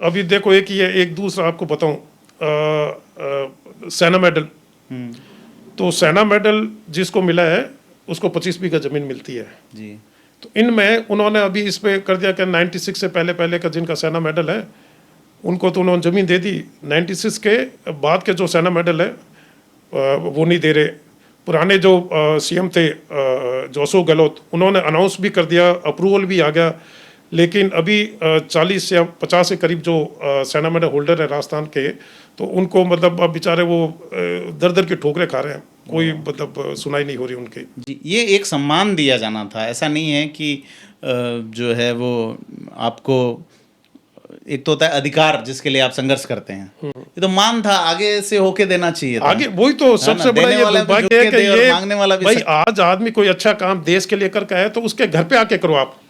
अभी देखो एक दूसरा आपको बताऊं, सेना मेडल। तो सेना मेडल जिसको मिला है उसको 25 बीघा जमीन मिलती है जी। तो इनमें उन्होंने अभी इस पे कर दिया कि 96 से पहले पहले का जिनका सेना मेडल है उनको तो उन्होंने ज़मीन दे दी। 96 के बाद के जो सेना मेडल है वो नहीं दे रहे। पुराने जो सीएम थे जो अशोक गहलोत, उन्होंने अनाउंस भी कर दिया, अप्रूवल भी आ गया, लेकिन अभी 40 या 50 के करीब जो सेना मेडल होल्डर है राजस्थान के, तो उनको मतलब अब बेचारे वो दर दर की ठोकरें खा रहे हैं, कोई मतलब सुनाई नहीं हो रही उनकी। जी, ये एक सम्मान दिया जाना था, ऐसा नहीं है कि जो है वो आपको, एक तो होता है अधिकार जिसके लिए आप संघर्ष करते हैं, ये तो मान था, आगे से होके देना चाहिए था। आगे वही तो है ना, सबसे बड़ा देने ये वाला भी झुक दुर्भाग्य है के कि दे और ये मांगने वाला भी भाई आज आदमी कोई अच्छा काम देश के लिए करके आए तो उसके घर पे आके करो आप।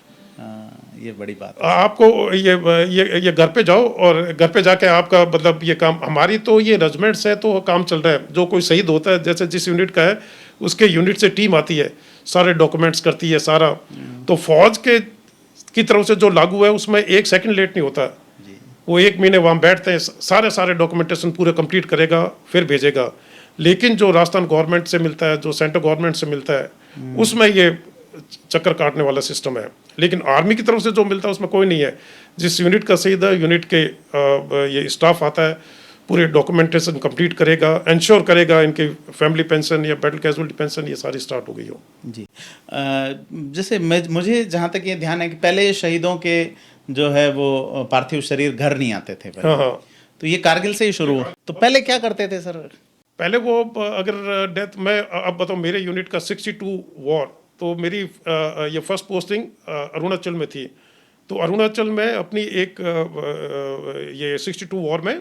ये बड़ी बात है। आपको ये घर पे जाओ और घर पे जाके आपका मतलब ये काम, हमारी तो ये रेजिमेंट्स है तो काम चल रहा है। जो कोई शहीद होता है जैसे जिस यूनिट का है उसके यूनिट से टीम आती है, सारे डॉक्यूमेंट्स करती है सारा। तो फौज के की तरफ से जो लागू है उसमें एक सेकंड लेट नहीं होता। वो 1 महीने वहाँ बैठते हैं, सारे डॉक्यूमेंटेशन पूरे कंप्लीट करेगा फिर भेजेगा। लेकिन जो राजस्थान गवर्नमेंट से मिलता है, जो सेंट्रल गवर्नमेंट से मिलता है, उसमें ये चक्कर काटने वाला सिस्टम है। लेकिन आर्मी की तरफ से जो मिलता है उसमें कोई नहीं है। जिस यूनिट का शहीद है यूनिट के ये स्टाफ आता है, पूरे डॉक्यूमेंटेशन कंप्लीट करेगा, इंश्योर करेगा इनकी फैमिली पेंशन या बैटल कैजुअलिटी पेंशन ये सारी स्टार्ट हो गई हो। जी। जैसे मुझे जहाँ तक ये ध्यान है कि पहले शहीदों के जो है वो पार्थिव शरीर घर नहीं आते थे पहले। हाँ हाँ, तो ये कारगिल से ही शुरू हुआ। तो पहले क्या करते थे सर? पहले वो अगर डेथ, मैं अब बताऊँ, मेरे यूनिट का 62 वॉर, तो मेरी ये फर्स्ट पोस्टिंग अरुणाचल में थी। तो अरुणाचल में अपनी एक ये 62 वॉर में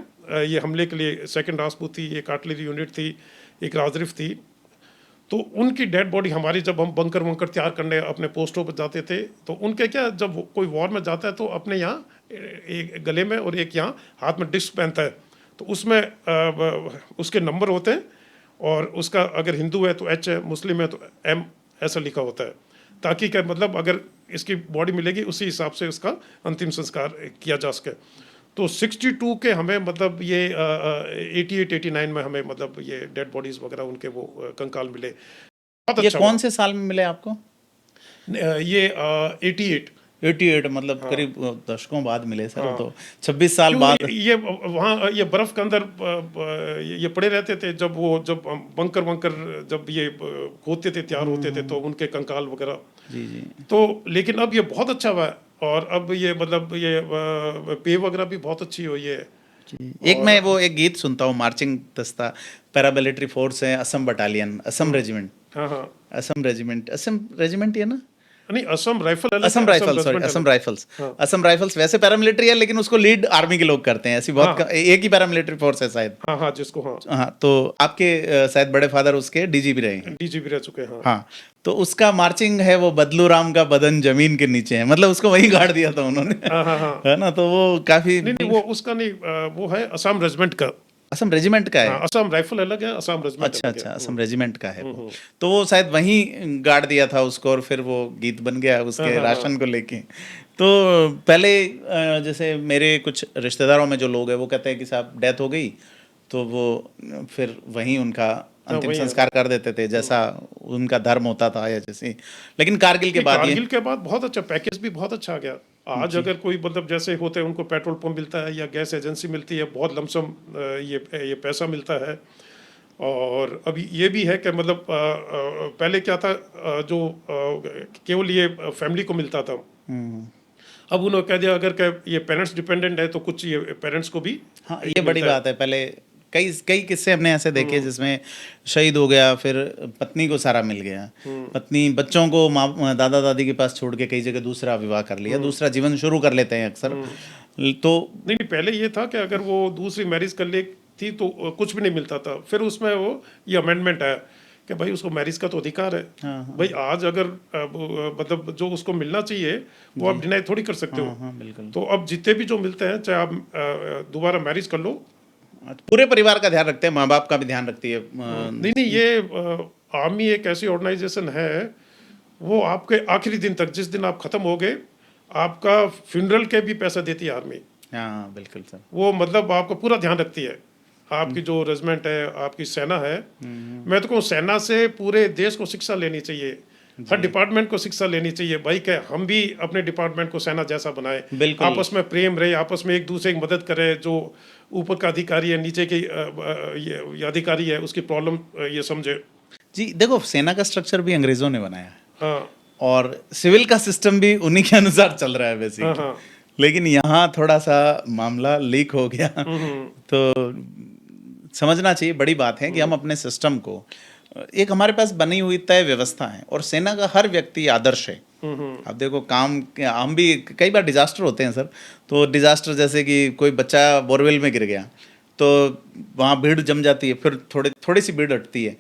ये हमले के लिए सेकंड राजपूत थी, एक आर्टिलरी यूनिट थी, एक राजरिफ थी। तो उनकी डेड बॉडी हमारी, जब हम बंकर वंकर तैयार करने अपने पोस्टों पर जाते थे, तो उनके क्या, जब कोई वॉर में जाता है तो अपने यहाँ एक गले में और एक यहाँ हाथ में डिस्क पहनता है, तो उसमें उसके नंबर होते हैं, और उसका अगर हिंदू है तो एच है, मुस्लिम है तो एम, ऐसा लिखा होता है, ताकि क्या मतलब अगर इसकी बॉडी मिलेगी उसी हिसाब से उसका अंतिम संस्कार किया जा सके। तो 62 के हमें मतलब ये 88-89 में हमें मतलब ये डेड बॉडीज वगैरह उनके वो कंकाल मिले। बहुत ये अच्छा कौन से साल में मिले आपको? ये 88। 88 मतलब करीब दशकों बाद मिले सर। तो 26 साल क्यों बाद। ये वहाँ ये बर्फ के अंदर ये पड़े रहते थे, जब बंकर वंकर जब ये होते थे, तैयार होते थे, तो उनके कंकाल वगैरह। जी जी। तो लेकिन अब ये बहुत अच्छा हुआ है, और अब ये मतलब ये पे वगैरह भी बहुत अच्छी हुई है। एक मैं वो एक गीत सुनता हूँ, मार्चिंग दस्ता, पैरामिलिट्री फोर्स है, असम बटालियन, असम रेजिमेंट। हाँ हाँ, असम रेजिमेंट, असम रेजिमेंट, ये ना? नहीं असम राइफल अलग है, Assam rifles, sorry, regiment Assam अलग। राइफल्स। हाँ असम राइफल्स वैसे पैरामिलिट्री है, लेकिन उसको लीड आर्मी के लोग करते हैं, ऐसी बहुत हाँ एक ही पैरामिलिट्री फोर्स है शायद। हाँ हाँ, जिसको हाँ हाँ, तो आपके शायद बड़े फादर उसके डीजीपी रहे हैं। डीजीपी रह चुके हैं। हाँ हाँ, तो उसका मार्चिंग है वो, बदलू राम का बदन जमीन के नीचे है, मतलब उसको वहीं गाड़ दिया था उन्होंने। हाँ हाँ हाँ। है ना, तो वो काफी। नहीं नहीं, वो उसका नहीं, वो है असम रेजिमेंट का। असम रेजिमेंट का हाँ, है। असम राइफल अलग है, असम रेजिमेंट अच्छा अलग है। अच्छा, असम रेजिमेंट का है वो। तो वो शायद वहीं गाड़ दिया था उसको, और फिर वो गीत बन गया उसके राशन को लेके। तो पहले जैसे मेरे कुछ रिश्तेदारों में जो लोग हैं वो कहते हैं कि साहब डेथ हो गई तो वो फिर वहीं उनका अंतिम वहीं है। संस्कार कर देते थे, जैसा उनका धर्म होता था या जैसे। लेकिन कारगिल के नहीं, बाद ये। कारगिल के बाद बहुत अच्छा पैकेज भी बहुत अच्छा आ गया। आज अगर कोई मतलब जैसे होते हैं उनको पेट्रोल पंप मिलता है या गैस एजेंसी मिलती है, बहुत लमसम ये पैसा मिलता है। और अभी ये भी है कि मतलब पहले क्या था, जो केवल ये फैमिली को मिलता था। अब उन्होंने कह दिया अगर ये पेरेंट्स डिपेंडेंट है तो कुछ ये पेरेंट्स को भी हाँ, ये बड़ी बात है। पहले कई कई किस्से हमने ऐसे देखे जिसमें शहीद हो गया, फिर पत्नी को सारा मिल गया, पत्नी बच्चों को माँ दादा दादी के पास छोड़ के कई जगह दूसरा विवाह कर लिया, दूसरा जीवन शुरू कर लेते हैं अक्सर। तो नहीं नहीं, पहले ये था कि अगर वो दूसरी मैरिज कर ले थी तो कुछ भी नहीं मिलता था। फिर उसमें वो ये अमेंडमेंट आया कि भाई उसको मैरिज का तो अधिकार है। भाई आज अगर मतलब जो उसको मिलना चाहिए वो आप डिनाई थोड़ी कर सकते हो। हाँ बिल्कुल। तो अब जितने भी जो मिलते हैं, चाहे आप दोबारा मैरिज कर लो। पूरे परिवार का ध्यान रखते हैं, माँ बाप का भी ध्यान रखती है। नहीं नहीं, ये आर्मी एक ऐसी ऑर्गेनाइजेशन है, वो आपके आखिरी दिन तक, जिस दिन आप खत्म हो गए, आपका फ्यूनरल के भी पैसा देती है आर्मी। हाँ बिल्कुल सर। वो मतलब आपका पूरा ध्यान रखती है, आपकी जो रेजिमेंट है, आपकी सेना है। मैं तो कहूँ सेना से पूरे देश को शिक्षा लेनी चाहिए, हर डिपार्टमेंट को शिक्षा लेनी चाहिए भाई, क्या हम भी अपने डिपार्टमेंट को सेना जैसा बनाए, बिल्कुल। आपस में प्रेम रहे, आपस में एक दूसरे की मदद करे, जो ऊपर का अधिकारी है, नीचे के ये अधिकारी है, उसकी प्रॉब्लम ये समझे। जी देखो, सेना का स्ट्रक्चर भी अंग्रेजों ने बनाया है हाँ और सिविल का सिस्टम भी उन्हीं के अनुसार चल रहा है हाँ बेसिकली। हाँ। लेकिन यहाँ थोड़ा सा मामला लीक हो गया तो समझना चाहिए, बड़ी बात है कि हम अपने सिस्टम को, एक हमारे पास बनी हुई तय व्यवस्था है और सेना का हर व्यक्ति आदर्श है। अब देखो काम, हम भी कई बार डिजास्टर होते हैं सर, तो डिजास्टर जैसे कि कोई बच्चा बोरवेल में गिर गया तो वहाँ भीड़ जम जाती है, फिर थोड़ी सी भीड़ हटती है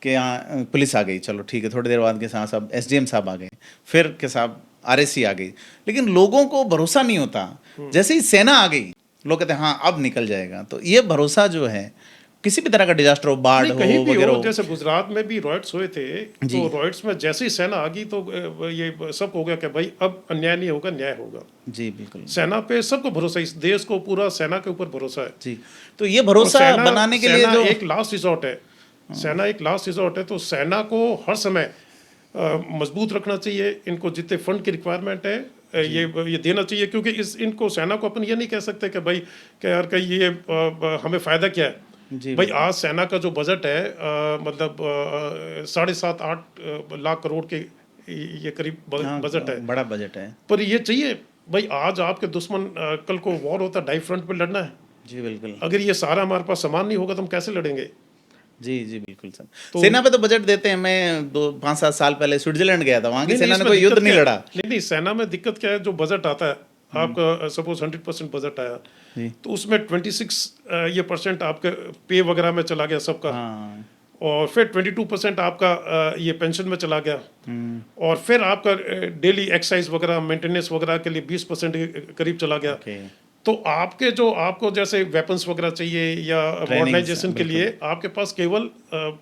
कि यहाँ पुलिस आ गई, चलो ठीक है, थोड़ी देर बाद के साहब एसडीएम साहब आ गए, फिर के साहब आरएसी आ गई, लेकिन लोगों को भरोसा नहीं होता। जैसे ही सेना आ गई लोग कहते हैं हाँ अब निकल जाएगा। तो ये भरोसा जो है, किसी भी तरह का डिजास्टर हो, बाढ़ नहीं, हो कहीं भी वगैरह हो, हो। जैसे गुजरात में भी रॉयट्स हुए थे, जी। तो रॉयट्स में जैसे ही सेना आ गई तो ये सब हो गया कि भाई अब अन्याय नहीं होगा, न्याय होगा। जी बिल्कुल। सेना पे सबको भरोसा है, इस देश को पूरा सेना के ऊपर भरोसा है। जी, तो ये और भरोसा सेना बनाने के लिए सेना जो एक लास्ट रिजॉर्ट है, सेना एक लास्ट रिजॉर्ट है, तो सेना को हर समय मजबूत रखना चाहिए। इनको जितने फंड की रिक्वायरमेंट है ये देना चाहिए, क्योंकि इनको सेना को अपन ये नहीं कह सकते कि भाई कि यार कि ये हमें फ़ायदा क्या है। जी भाई आज सेना का जो बजट है मतलब 7.5-8 लाख करोड़ के ये करीब हाँ, बजट है, बड़ा बजट है। पर ये चाहिए भाई, आज आपके दुश्मन कल को वॉर होता है, 2 फ्रंट पे लड़ना है। जी बिल्कुल। अगर ये सारा हमारे पास सामान नहीं होगा तो हम कैसे लड़ेंगे। जी जी बिल्कुल सर। तो सेना पे तो बजट देते हैं। मैं 2-5-7 साल पहले स्विट्जरलैंड गया था, वहाँ की नहीं नहीं, सेना ने इसमें कोई युद्ध दिक्कत नहीं क्या है? लड़ा। नहीं, सेना में दिक्कत क्या है, जो बजट आता है आपका, सपोज 100% बजट आया, जी। तो उसमें 26 ये परसेंट आपके पे वगैरह में चला गया सबका, हाँ। और फिर 22% आपका ये पेंशन में चला गया, और फिर आपका डेली एक्सरसाइज वगैरह, मेंटेनेंस वगैरह के लिए 20% के करीब चला गया। ओके। तो आपके जो आपको जैसे वेपन्स वगैरह चाहिए या मॉडर्नाइजेशन के लिए आपके पास केवल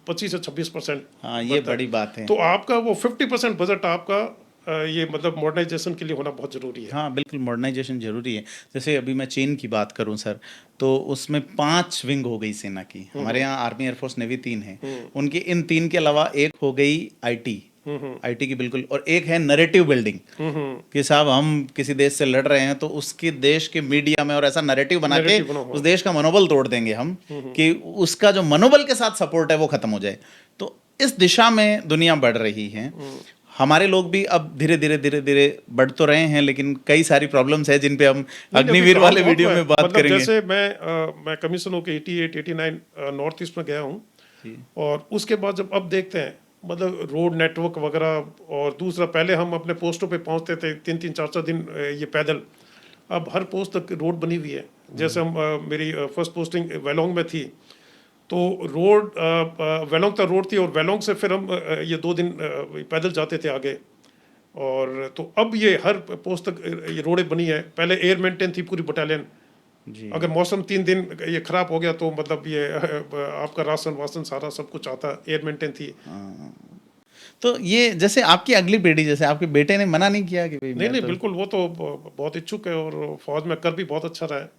25 से 26%। हाँ ये बड़ी बात है। तो आपका वो 50% बजट आपका ये मतलब मॉडर्नाइजेशन के लिए होना बहुत ज़रूरी है। हाँ बिल्कुल, मॉडर्नाइजेशन जरूरी है। जैसे अभी मैं चीन की बात करूं सर, तो उसमें 5 विंग हो गई सेना की। हमारे यहाँ आर्मी, एयरफोर्स, नेवी 3 है, उनकी इन 3 के अलावा एक हो गई आईटी की बिल्कुल, और एक है नरेटिव बिल्डिंग कि साहब हम किसी देश से लड़ रहे हैं तो उसके देश के मीडिया में और ऐसा नरेटिव बना के उस देश का मनोबल तोड़ देंगे हम, कि उसका जो मनोबल के साथ सपोर्ट है वो खत्म हो जाए। तो इस दिशा में दुनिया बढ़ रही है। हमारे लोग भी अब धीरे धीरे बढ़ तो रहे हैं, लेकिन कई सारी प्रॉब्लम्स है जिन पे हम अग्निवीर वाले वीडियो में बात मतलब करेंगे। जैसे मैं कमीशन होकर 88-89 नॉर्थ ईस्ट में गया हूँ, और उसके बाद जब अब देखते हैं मतलब रोड नेटवर्क वगैरह, और दूसरा पहले हम अपने पोस्टों पे पहुंचते थे 3-3, 4-4 दिन ये पैदल, अब हर पोस्ट तक रोड बनी हुई है। जैसे हम मेरी फर्स्ट पोस्टिंग वेलोंग में थी, तो रोड वेलोंग तक रोड थी, और वेलोंग से फिर हम ये 2 दिन पैदल जाते थे आगे। और तो अब ये हर पोस्ट तक ये रोडें बनी है। पहले एयर मेंटेन थी पूरी बटालियन, अगर मौसम 3 दिन ये खराब हो गया तो मतलब ये आपका राशन वासन सारा सब कुछ आता, एयर मेंटेन थी। तो ये जैसे आपकी अगली पीढ़ी, जैसे आपके बेटे ने मना नहीं किया कि भाई नहीं नहीं, बिल्कुल, वो तो बहुत इच्छुक है और फौज में कर भी बहुत अच्छा रहा है।